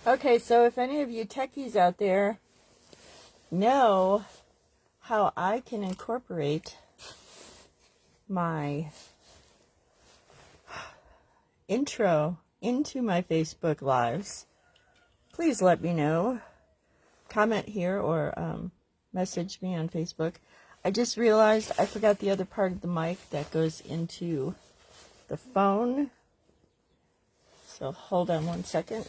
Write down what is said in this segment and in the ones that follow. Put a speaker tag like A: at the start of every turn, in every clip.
A: Okay, so if any of you techies out there know how I can incorporate my intro into my Facebook Lives, please let me know. Comment here or message me on Facebook. I just realized I forgot the other part of the mic that goes into the phone. So hold on one second.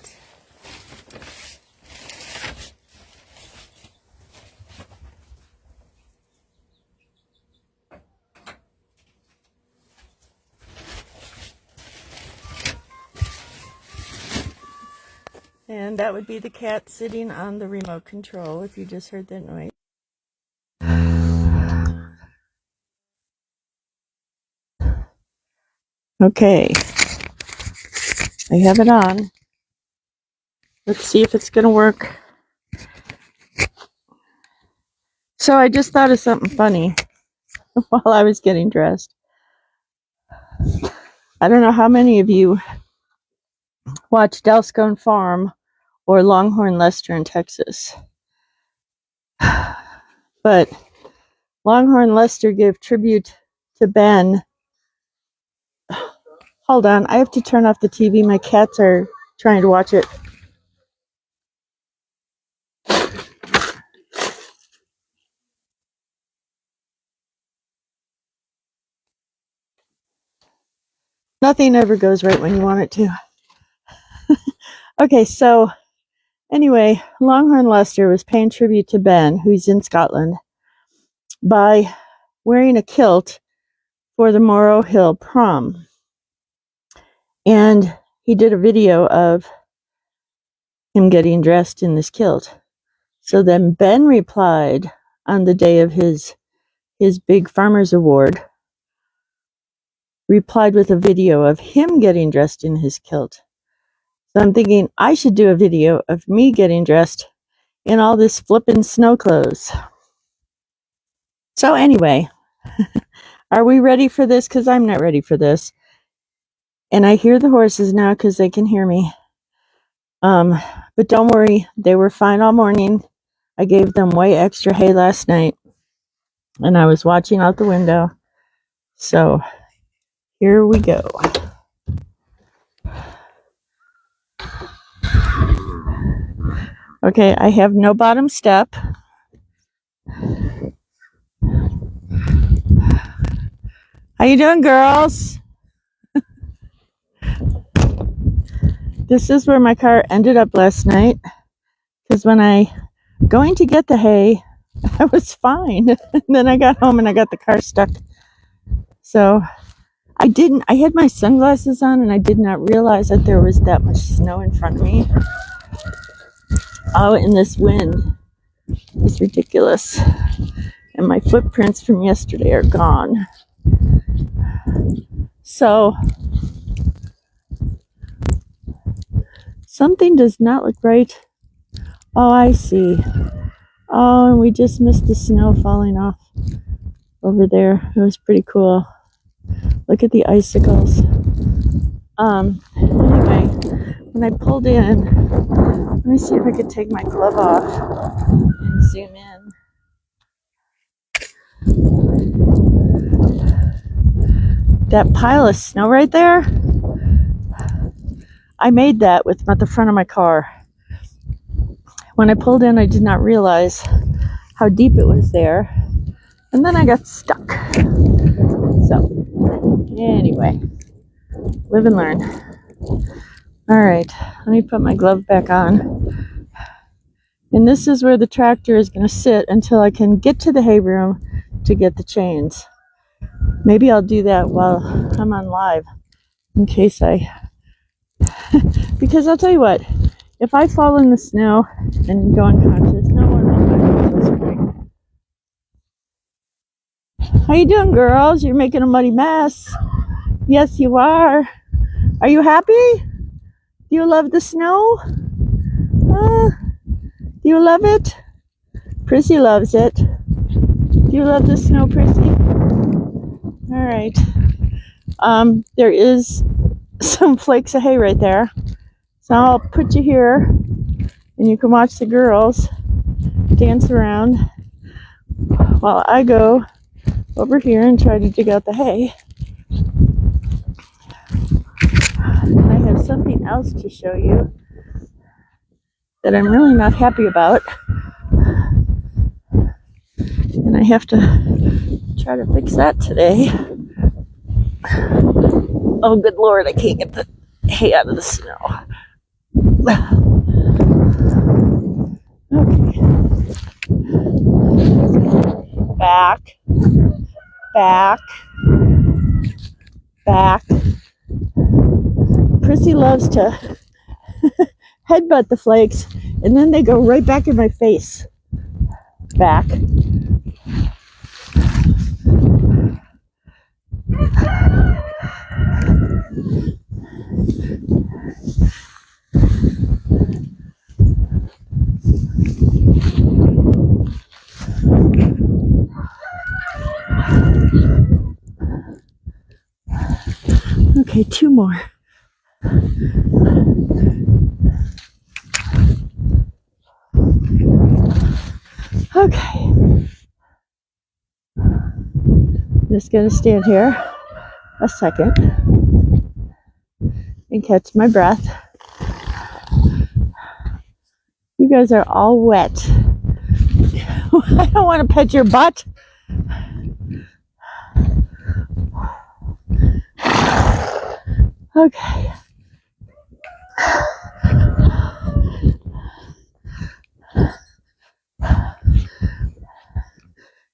A: And that would be the cat sitting on the remote control, if you just heard that noise. Okay, I have it on. Let's see if it's going to work. So I just thought of something funny while I was getting dressed. I don't know how many of you watch Dalscone Farm or Longhorn Lester in Texas. But Longhorn Lester gave tribute to Ben. Hold on, I have to turn off the TV. My cats are trying to watch it. Nothing ever goes right when you want it to. Okay, so anyway, Longhorn Lester was paying tribute to Ben, who's in Scotland, by wearing a kilt for the Morrow Hill prom. And he did a video of him getting dressed in this kilt. So then Ben replied on the day of his big Farmers Award, replied with a video of him getting dressed in his kilt. So I'm thinking I should do a video of me getting dressed in all this flippin' snow clothes. So anyway, are we ready for this? Because I'm not ready for this. And I hear the horses now because they can hear me. But don't worry, they were fine all morning. I gave them way extra hay last night. And I was watching out the window. So here we go. Okay, I have no bottom step. How you doing, girls? This is where my car ended up last night. Because when I going to get the hay, I was fine. And then I got home and I got the car stuck. So I had my sunglasses on and I did not realize that there was that much snow in front of me. Oh, and this wind is ridiculous. And my footprints from yesterday are gone. So something does not look right. Oh, I see. Oh, and we just missed the snow falling off over there. It was pretty cool. Look at the icicles. Anyway, when I pulled in, let me see if I could take my glove off and zoom in. That pile of snow right there, I made that with the front of my car. When I pulled in, I did not realize how deep it was there. And then I got stuck. So, anyway, live and learn. All right, let me put my glove back on. And this is where the tractor is going to sit until I can get to the hay room to get the chains. Maybe I'll do that while I'm on live in case because I'll tell you what, if I fall in the snow and go unconscious, no one will find me. How you doing, girls? You're making a muddy mess. Yes, you are. Are you happy? Do you love the snow? Do you love it? Prissy loves it. Do you love the snow, Prissy? All right. There is some flakes of hay right there. So I'll put you here and you can watch the girls dance around while I go over here and try to dig out the hay. And I have something else to show you that I'm really not happy about, and I have to try to fix that today. Oh, good Lord, I can't get the hay out of the snow. Okay. Back, back, back. Prissy loves to headbutt the flakes, and then they go right back in my face. Back. Okay, 2 more. Okay. I'm just going to stand here a second and catch my breath. You guys are all wet. I don't want to pet your butt. Okay.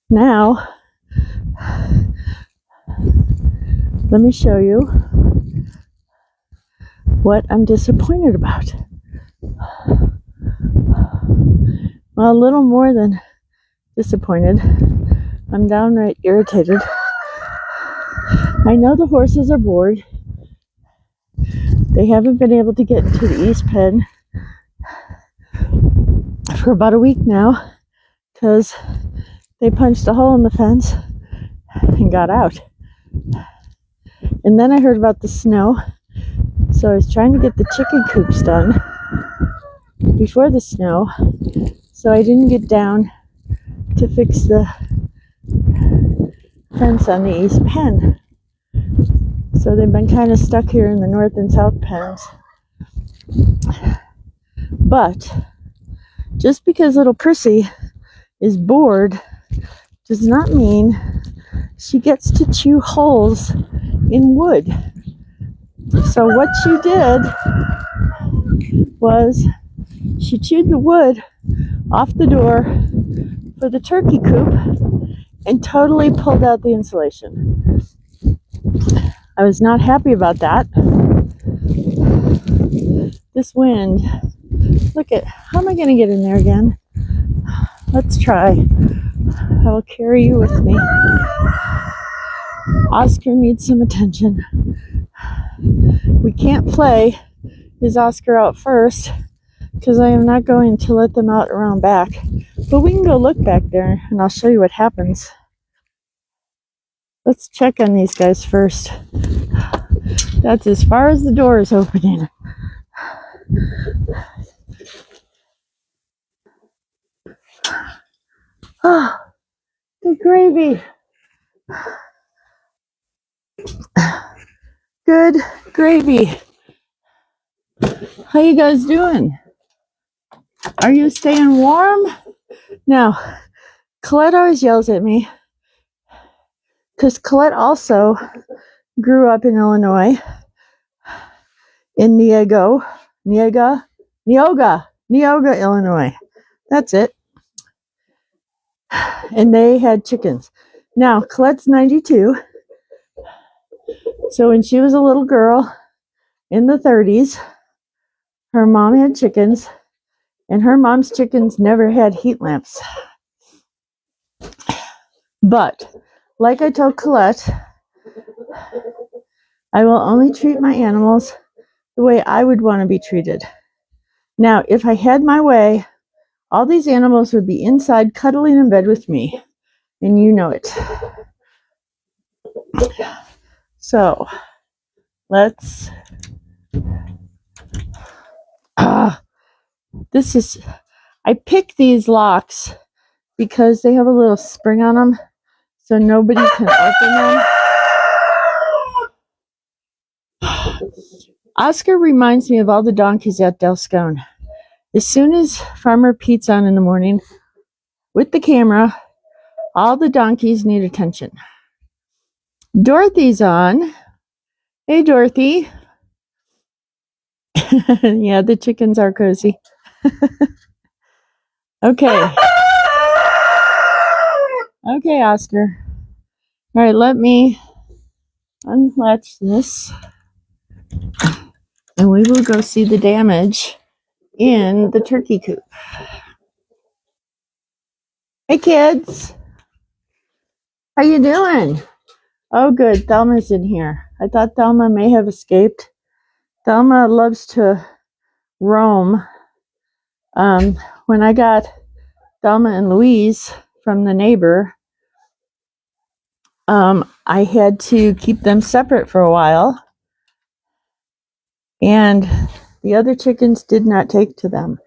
A: Now, let me show you what I'm disappointed about. Well, a little more than disappointed. I'm downright irritated. I know the horses are bored. They haven't been able to get into the east pen for about a week now because they punched a hole in the fence and got out. And then I heard about the snow, so I was trying to get the chicken coops done before the snow, so I didn't get down to fix the fence on the east pen. So they've been kind of stuck here in the north and south pens. But just because little Prissy is bored does not mean she gets to chew holes in wood. So what she did was she chewed the wood off the door for the turkey coop and totally pulled out the insulation. I was not happy about that. This wind, look at, how am I going to get in there again? Let's try. I will carry you with me. Oscar needs some attention. We can't play his Oscar out first because I am not going to let them out around back. But we can go look back there and I'll show you what happens. Let's check on these guys first. That's as far as the door is opening. Oh, good gravy. Good gravy. How you guys doing? Are you staying warm? Now, Colette always yells at me because Colette also grew up in Illinois, in Neoga, Illinois. That's it. And they had chickens. Now, Colette's 92. So when she was a little girl in the 30s, her mom had chickens, and her mom's chickens never had heat lamps. But, like I told Colette, I will only treat my animals the way I would want to be treated. Now, if I had my way, all these animals would be inside cuddling in bed with me, and you know it. So, let's I picked these locks because they have a little spring on them, so nobody can open them. Oscar reminds me of all the donkeys at Del Scone. As soon as Farmer Pete's on in the morning with the camera, all the donkeys need attention. Dorothy's on. Hey, Dorothy. Yeah, the chickens are cozy. Okay. Okay, Oscar. All right, let me unlatch this. And we will go see the damage in the turkey coop. Hey, kids. How you doing? Oh, good. Thelma's in here. I thought Thelma may have escaped. Thelma loves to roam. When I got Thelma and Louise from the neighbor, I had to keep them separate for a while. And the other chickens did not take to them.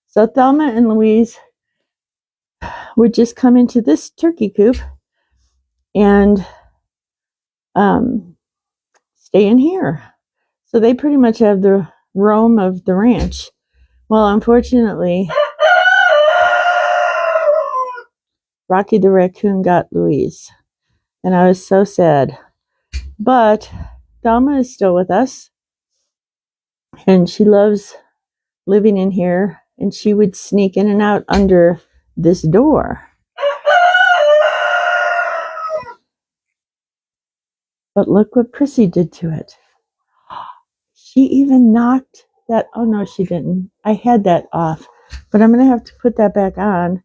A: So Thelma and Louise would just come into this turkey coop and stay in here. So they pretty much have the roam of the ranch. Well, unfortunately, Rocky the raccoon got Louise, and I was so sad. But Thelma is still with us, and she loves living in here, and she would sneak in and out under this door. But look what Prissy did to it. She even knocked that. Oh, no, she didn't. I had that off. But I'm going to have to put that back on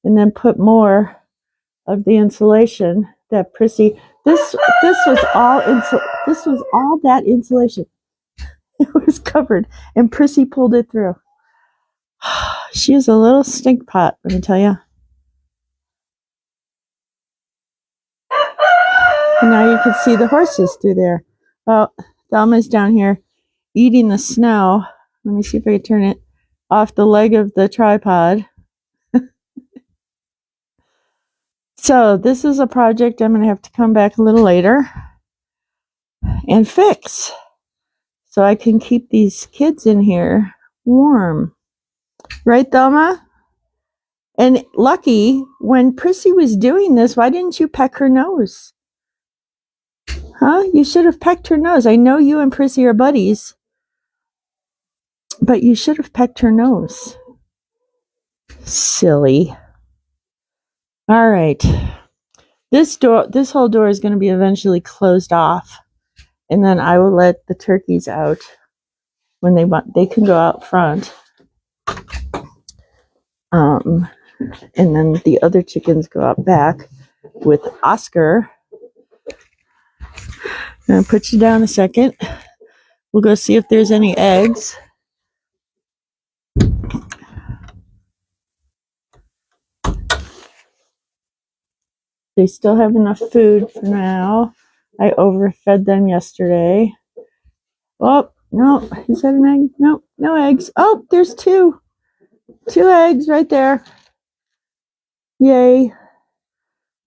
A: and then put more of the insulation that Prissy. This was all that insulation. It was covered, and Prissy pulled it through. She is a little stink pot, let me tell you. And now you can see the horses through there. Well, Thelma's down here eating the snow. Let me see if I can turn it off the leg of the tripod. So this is a project I'm going to have to come back a little later and fix, so I can keep these kids in here warm. Right, Thelma? And Lucky, when Prissy was doing this, why didn't you peck her nose? Huh? You should have pecked her nose. I know you and Prissy are buddies, but you should have pecked her nose. Silly. All right. This whole door is going to be eventually closed off, and then I will let the turkeys out when they can go out front. And then the other chickens go out back with Oscar. I'm going to put you down a second. We'll go see if there's any eggs. They still have enough food for now. I overfed them yesterday. Oh, no. Is that an egg? No, no eggs. Oh, there's two. 2 eggs right there. Yay.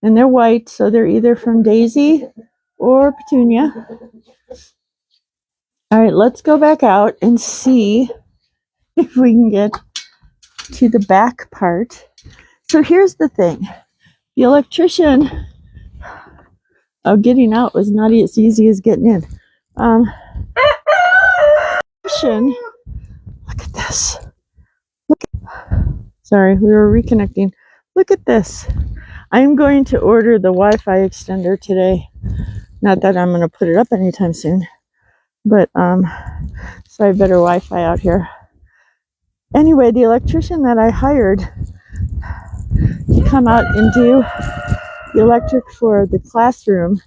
A: And they're white, so they're either from Daisy or Petunia. All right, let's go back out and see if we can get to the back part. So here's the thing. The electrician, getting out was not as easy as getting in. Look at this. Sorry, we were reconnecting. Look at this. I'm going to order the Wi-Fi extender today. Not that I'm going to put it up anytime soon, but so I have better Wi-Fi out here. Anyway, the electrician that I hired to come out and do the electric for the classroom,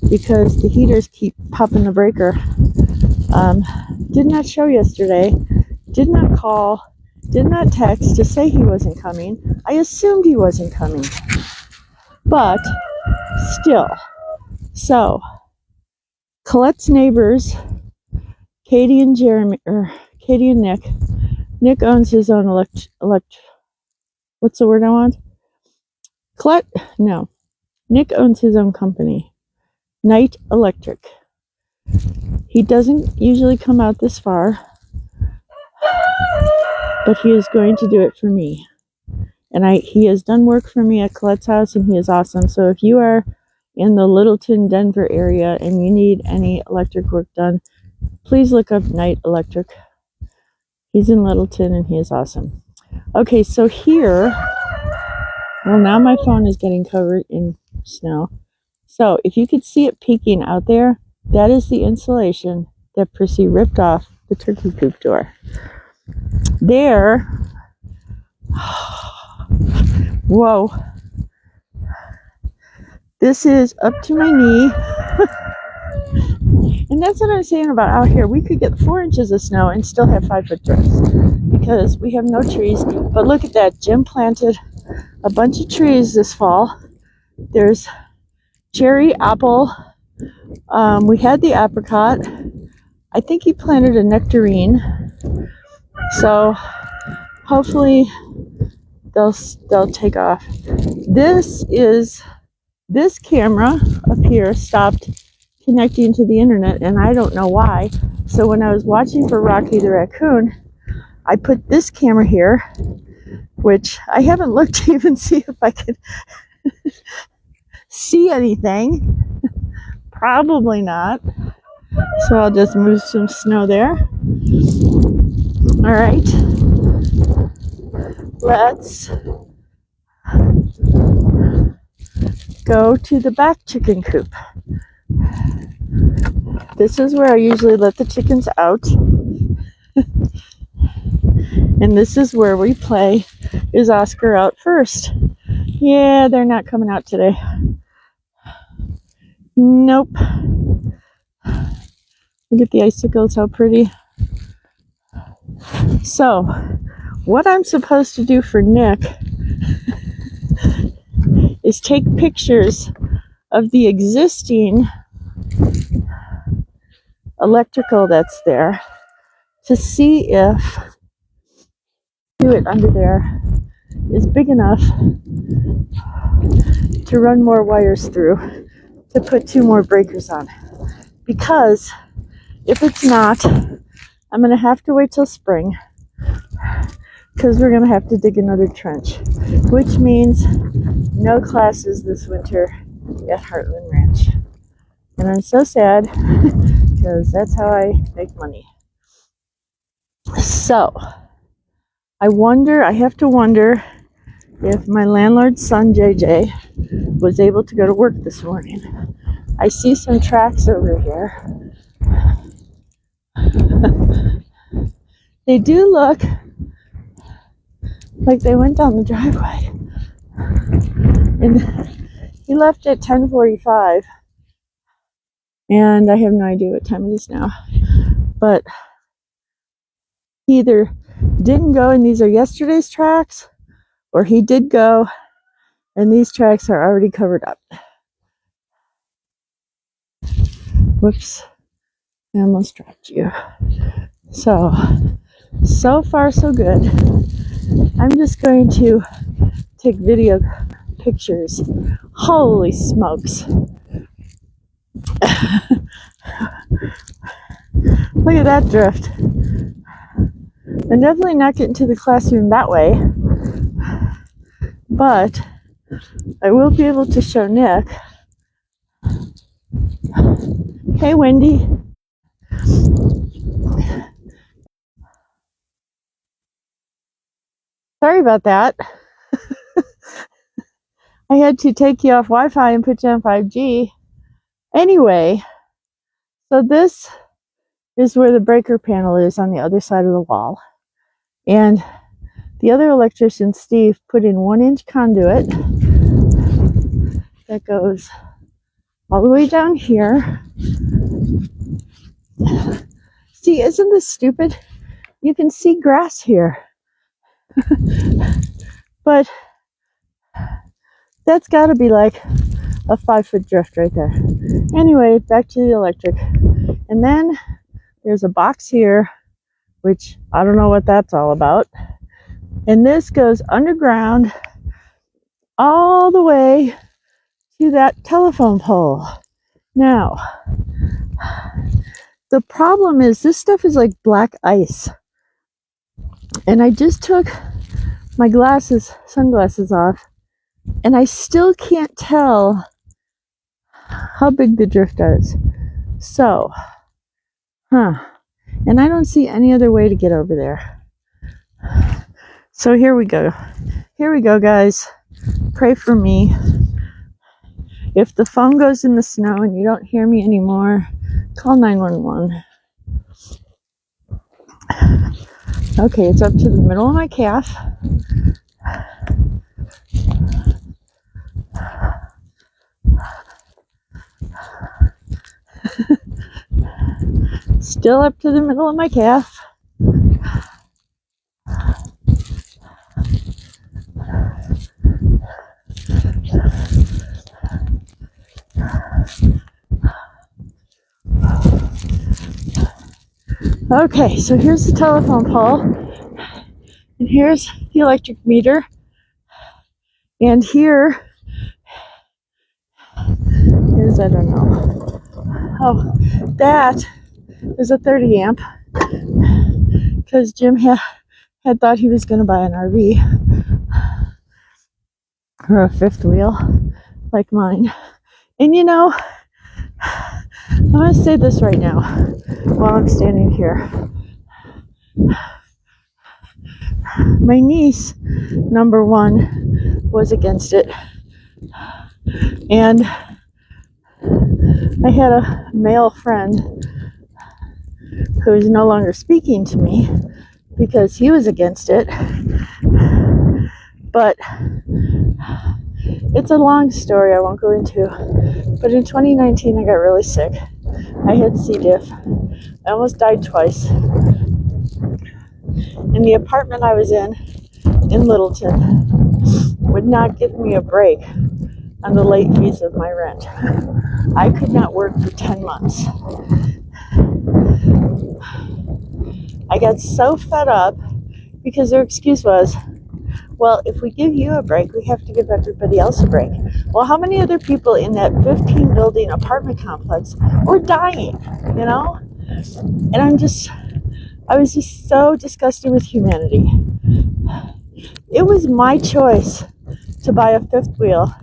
A: because the heaters keep popping the breaker, did not show yesterday, did not call, did not text to say he wasn't coming. I assumed he wasn't coming, but still. So Colette's neighbors, Katie and Nick, Nick owns his own what's the word I want? No. Nick owns his own company, Knight Electric. He doesn't usually come out this far, but he is going to do it for me. And he has done work for me at Colette's house, and he is awesome. So if you are in the Littleton, Denver area and you need any electric work done, please look up Knight Electric. He's in Littleton and he is awesome. Okay, so here, well, now my phone is getting covered in snow. So if you could see it peeking out there, that is the insulation that Prissy ripped off the turkey coop door. There, whoa, this is up to my knee. And that's what I'm saying about out here. We could get 4 inches of snow and still have 5-foot drifts because we have no trees. But look at that. Jim planted a bunch of trees this fall. There's cherry, apple. We had the apricot. I think he planted a nectarine. So hopefully they'll take off. This camera up here stopped connecting to the internet, and I don't know why. So when I was watching for Rocky the raccoon, I put this camera here, which I haven't looked to even see if I could see anything. Probably not. So I'll just move some snow there. All right. Let's go to the back chicken coop. This is where I usually let the chickens out. And this is where we play Is Oscar Out First? Yeah, they're not coming out today. Nope. Look at the icicles, how pretty. So, what I'm supposed to do for Nick is take pictures of the existing electrical that's there to see if it under there is big enough to run more wires through to put 2 more breakers on. Because if it's not, I'm going to have to wait till spring because we're going to have to dig another trench, which means no classes this winter at Heartland Ranch. And I'm so sad because that's how I make money. So, I have to wonder if my landlord's son, JJ, was able to go to work this morning. I see some tracks over here. They do look like they went down the driveway. And he left at 10:45. And I have no idea what time it is now. But he either didn't go and these are yesterday's tracks, or he did go and these tracks are already covered up. Whoops. I almost dropped you. So far so good. I'm just going to take video pictures. Holy smokes. Look at that drift. I'm definitely not getting to the classroom that way, but I will be able to show Nick. Hey, Wendy. Sorry about that. I had to take you off Wi-Fi and put you on 5G. Anyway, so this is where the breaker panel is on the other side of the wall. And the other electrician, Steve, put in 1-inch conduit that goes all the way down here. See, isn't this stupid? You can see grass here. But that's got to be like a 5-foot drift right there. Anyway, back to the electric. And then there's a box here which I don't know what that's all about. And this goes underground all the way to that telephone pole. Now, the problem is this stuff is like black ice. And I just took my sunglasses off, and I still can't tell how big the drift is. So, and I don't see any other way to get over there. So here we go. Here we go, guys. Pray for me. If the phone goes in the snow and you don't hear me anymore, call 911. Okay, it's up to the middle of my calf. Still up to the middle of my calf. Okay, so here's the telephone pole, and here's the electric meter, and here is, I don't know, oh, that is a 30 amp, because Jim had thought he was going to buy an RV, or a fifth wheel, like mine. And you know, I'm going to say this right now, while I'm standing here. My niece, number one, was against it. And I had a male friend who is no longer speaking to me because he was against it. But it's a long story I won't go into. But in 2019, I got really sick. I had C. diff. I almost died twice. And the apartment I was in Littleton, would not give me a break on the late fees of my rent. I could not work for 10 months. I got so fed up because their excuse was, well, if we give you a break, we have to give everybody else a break. Well, how many other people in that 15 building apartment complex were dying, you know? And I was just so disgusted with humanity. It was my choice to buy a fifth wheel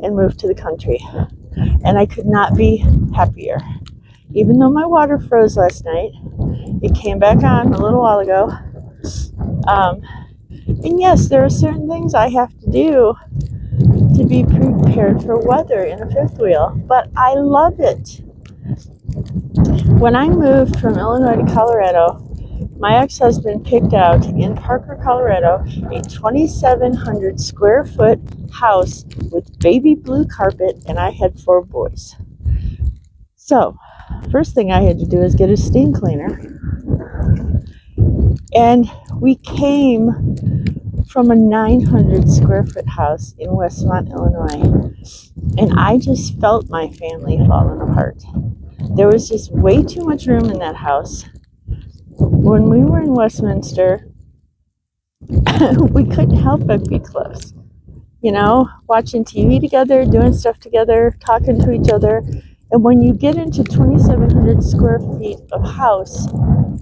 A: and move to the country. And I could not be happier. Even though my water froze last night, it came back on a little while ago. And yes, there are certain things I have to do to be prepared for weather in a fifth wheel, but I love it. When I moved from Illinois to Colorado, my ex-husband picked out in Parker, Colorado, a 2,700 square foot house with baby blue carpet, and I had 4 boys. So, first thing I had to do is get a steam cleaner. And we came from a 900 square foot house in Westmont, Illinois. And I just felt my family falling apart. There was just way too much room in that house. When we were in Westminster, we couldn't help but be close. You know, watching TV together, doing stuff together, talking to each other. And when you get into 2,700 square feet of house,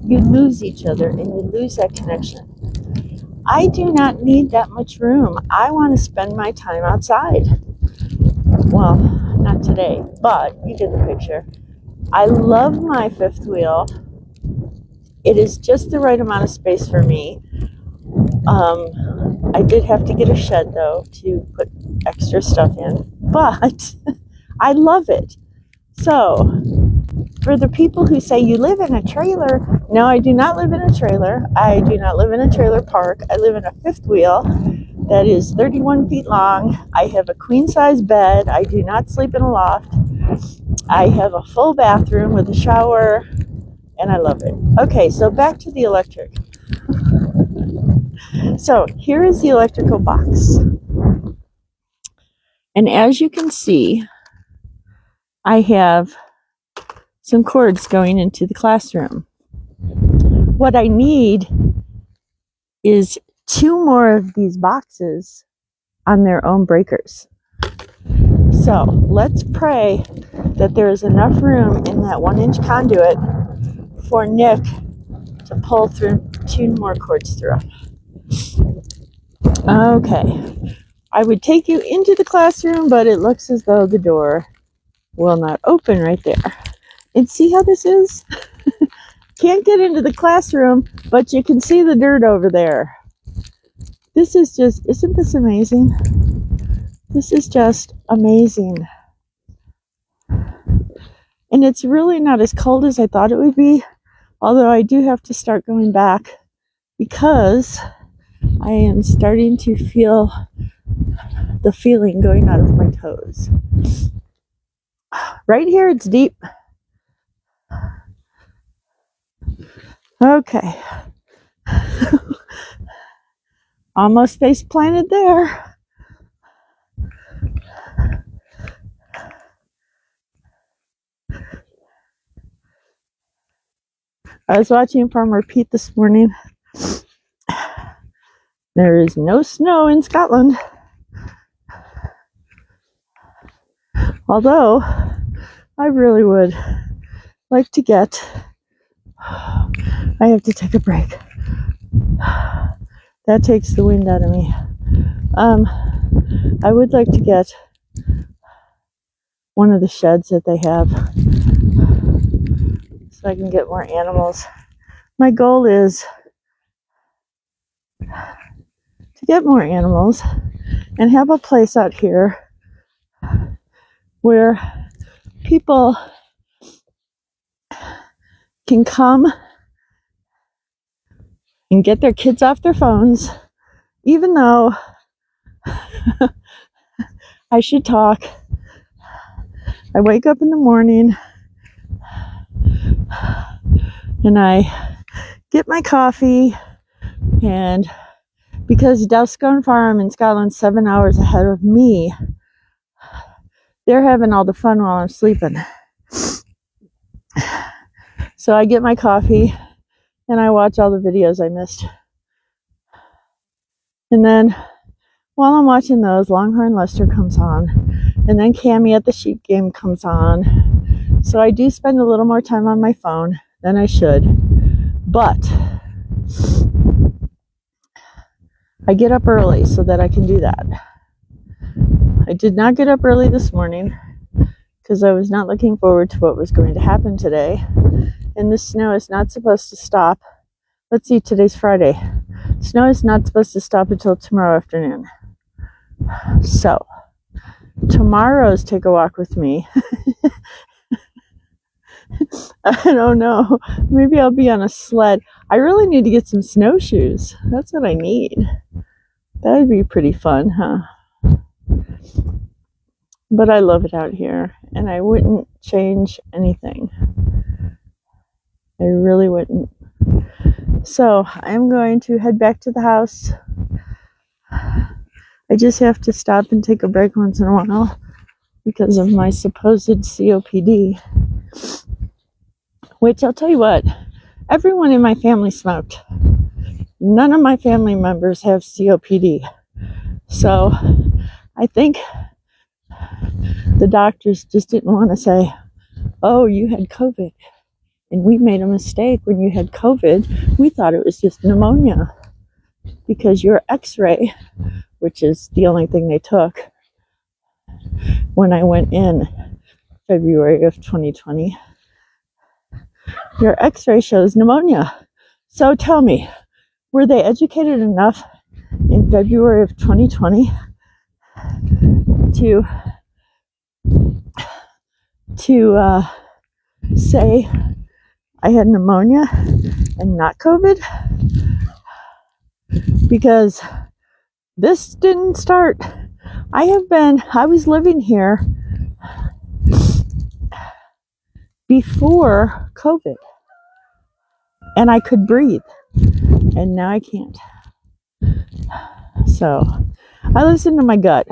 A: you lose each other and you lose that connection. I do not need that much room. I want to spend my time outside. Well, not today, but you get the picture. I love my fifth wheel. It is just the right amount of space for me. I did have to get a shed, though, to put extra stuff in. But I love it. So, for the people who say, you live in a trailer. No, I do not live in a trailer. I do not live in a trailer park. I live in a fifth wheel that is 31 feet long. I have a queen-size bed. I do not sleep in a loft. I have a full bathroom with a shower, and I love it. Okay, so back to the electric. So here is the electrical box. And as you can see, I have some cords going into the classroom. what I need is 2 more of these boxes on their own breakers. So let's pray that there is enough room in that 1-inch conduit for Nick to pull through 2 more cords through. Okay, I would take you into the classroom, but it looks as though the door will not open right there. And see how this is? Can't get into the classroom, but you can see the dirt over there. This is just, isn't this amazing? This is just amazing. And it's really not as cold as I thought it would be, although I do have to start going back because I am starting to feel the feeling going out of my toes. Right here, it's deep. Okay. Almost face planted there. I was watching Farmer Pete this morning. There is no snow in Scotland. Although, I really would like to get... I have to take a break. That takes the wind out of me. I would like to get one of the sheds that they have so I can get more animals. My goal is to get more animals and have a place out here where people can come and get their kids off their phones, even though I should talk. I wake up in the morning and I get my coffee, and because Dowscone Farm in Scotland's 7 hours ahead of me, they're having all the fun while I'm sleeping. So I get my coffee and I watch all the videos I missed. And then while I'm watching those, Longhorn Lester comes on, and then Cammie at the sheep game comes on. So I do spend a little more time on my phone than I should, but I get up early so that I can do that. I did not get up early this morning because I was not looking forward to what was going to happen today. And the snow is not supposed to stop. Let's see, today's Friday. Snow is not supposed to stop until tomorrow afternoon. So, tomorrow's Take a Walk with Me. I don't know. Maybe I'll be on a sled. I really need to get some snowshoes. That's what I need. That would be pretty fun, huh? But I love it out here, and I wouldn't change anything. I really wouldn't. So I'm going to head back to the house. I just have to stop and take a break once in a while because of my supposed COPD. Which, I'll tell you what, everyone in my family smoked. None of my family members have COPD. So I think the doctors just didn't want to say, oh, you had COVID. And we made a mistake when you had COVID. We thought it was just pneumonia because your x-ray, which is the only thing they took when I went in February of 2020, your x-ray shows pneumonia. So tell me, were they educated enough in February of 2020 to say I had pneumonia and not COVID? Because this didn't start. I was living here before COVID, and I could breathe, and now I can't. So I listen to my gut.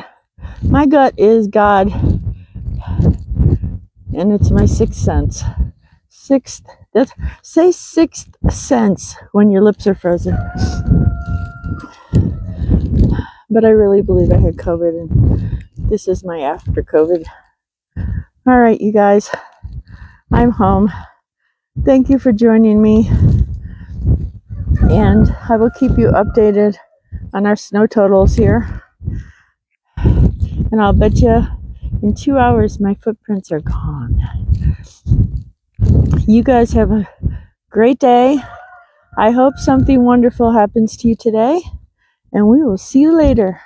A: My gut is God, and it's my sixth sense. Sixth sense when your lips are frozen. But I really believe I had COVID, and this is my after COVID. All right, you guys, I'm home. Thank you for joining me, and I will keep you updated on our snow totals here. And I'll bet you in 2 hours my footprints are gone. You guys have a great day. I hope something wonderful happens to you today, and we will see you later.